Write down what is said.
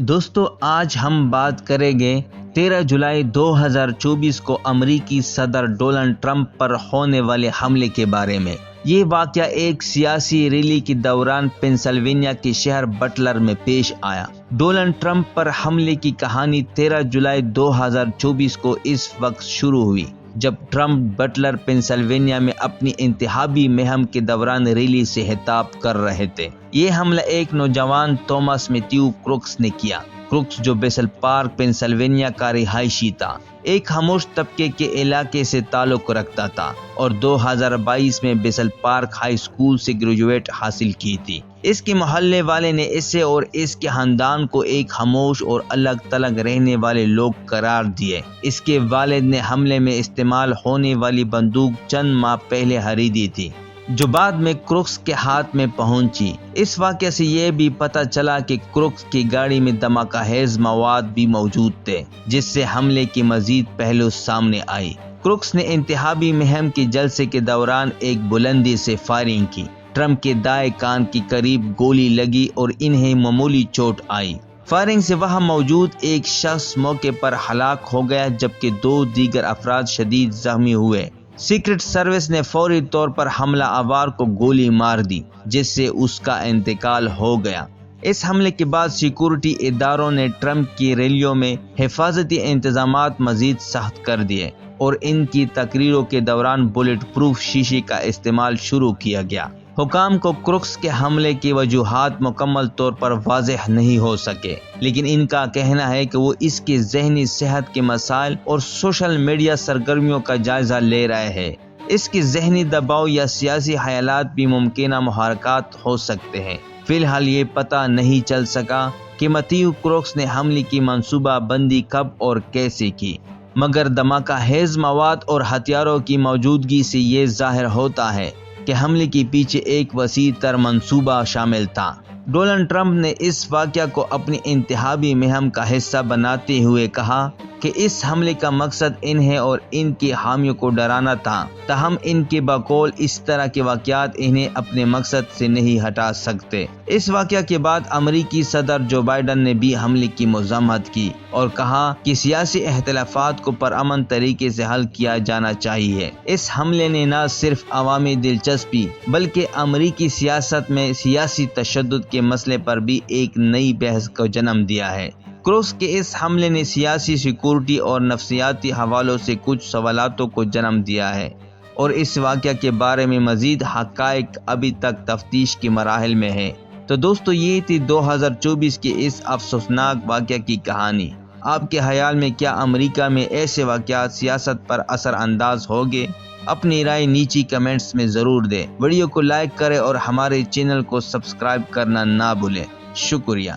دوستو آج ہم بات کریں گے 13 جولائی 2024 کو امریکی صدر ڈونلڈ ٹرمپ پر ہونے والے حملے کے بارے میں۔ یہ واقعہ ایک سیاسی ریلی کے دوران پینسلوینیا کے شہر بٹلر میں پیش آیا۔ ڈونلڈ ٹرمپ پر حملے کی کہانی 13 جولائی 2024 کو اس وقت شروع ہوئی جب ٹرمپ بٹلر پینسلوینیا میں اپنی انتخابی مہم کے دوران ریلی سے خطاب کر رہے تھے۔ یہ حملہ ایک نوجوان توماس میتھیو کروکس نے کیا۔ کروکس جو بیسل پارک پینسلوینیا کا رہائشی تھا، ایک خاموش طبقے کے علاقے سے تعلق رکھتا تھا اور 2022 میں بیسل پارک ہائی اسکول سے گریجویٹ حاصل کی تھی۔ اس کے محلے والے نے اسے اور اس کے خاندان کو ایک خاموش اور الگ تھلگ رہنے والے لوگ قرار دیے۔ اس کے والد نے حملے میں استعمال ہونے والی بندوق چند ماہ پہلے خریدی تھی جو بعد میں کروکس کے ہاتھ میں پہنچی۔ اس واقعے سے یہ بھی پتہ چلا کہ کروکس کی گاڑی میں دھماکہ خیز مواد بھی موجود تھے، جس سے حملے کی مزید پہلو سامنے آئی۔ کروکس نے انتخابی مہم کے جلسے کے دوران ایک بلندی سے فائرنگ کی۔ ٹرمپ کے دائیں کان کے قریب گولی لگی اور انہیں معمولی چوٹ آئی۔ فائرنگ سے وہاں موجود ایک شخص موقع پر ہلاک ہو گیا جبکہ 2 دیگر افراد شدید زخمی ہوئے۔ سیکرٹ سروس نے فوری طور پر حملہ آور کو گولی مار دی جس سے اس کا انتقال ہو گیا۔ اس حملے کے بعد سیکورٹی اداروں نے ٹرمپ کی ریلیوں میں حفاظتی انتظامات مزید سخت کر دیے اور ان کی تقریروں کے دوران بلٹ پروف شیشے کا استعمال شروع کیا گیا۔ حکام کو کروکس کے حملے کی وجوہات مکمل طور پر واضح نہیں ہو سکے، لیکن ان کا کہنا ہے کہ وہ اس کے ذہنی صحت کے مسائل اور سوشل میڈیا سرگرمیوں کا جائزہ لے رہے ہیں۔ اس کے ذہنی دباؤ یا سیاسی خیالات بھی ممکنہ محرکات ہو سکتے ہیں۔ فی الحال یہ پتہ نہیں چل سکا کہ میتھیو کروکس نے حملے کی منصوبہ بندی کب اور کیسے کی، مگر دھماکہ خیز مواد اور ہتھیاروں کی موجودگی سے یہ ظاہر ہوتا ہے کہ حملے کے پیچھے ایک وسیع تر منصوبہ شامل تھا۔ ڈونلڈ ٹرمپ نے اس واقعہ کو اپنی انتخابی مہم کا حصہ بناتے ہوئے کہا کہ اس حملے کا مقصد انہیں اور ان کے حامیوں کو ڈرانا تھا، تاہم ان کے بقول اس طرح کے واقعات انہیں اپنے مقصد سے نہیں ہٹا سکتے۔ اس واقعہ کے بعد امریکی صدر جو بائیڈن نے بھی حملے کی مذمت کی اور کہا کہ سیاسی اختلافات کو پرامن طریقے سے حل کیا جانا چاہیے۔ اس حملے نے نہ صرف عوامی دلچسپی بلکہ امریکی سیاست میں سیاسی تشدد کے مسئلے پر بھی ایک نئی بحث کو جنم دیا ہے۔ کروکس کے اس حملے نے سیاسی، سیکورٹی اور نفسیاتی حوالوں سے کچھ سوالاتوں کو جنم دیا ہے اور اس واقعہ کے بارے میں مزید حقائق ابھی تک تفتیش کے مراحل میں ہیں۔ تو دوستو یہ تھی 2024 کے اس افسوسناک واقعہ کی کہانی۔ آپ کے خیال میں کیا امریکہ میں ایسے واقعات سیاست پر اثر انداز ہوگے؟ اپنی رائے نیچی کمنٹس میں ضرور دیں۔ ویڈیو کو لائک کریں اور ہمارے چینل کو سبسکرائب کرنا نہ بھولیں۔ شکریہ۔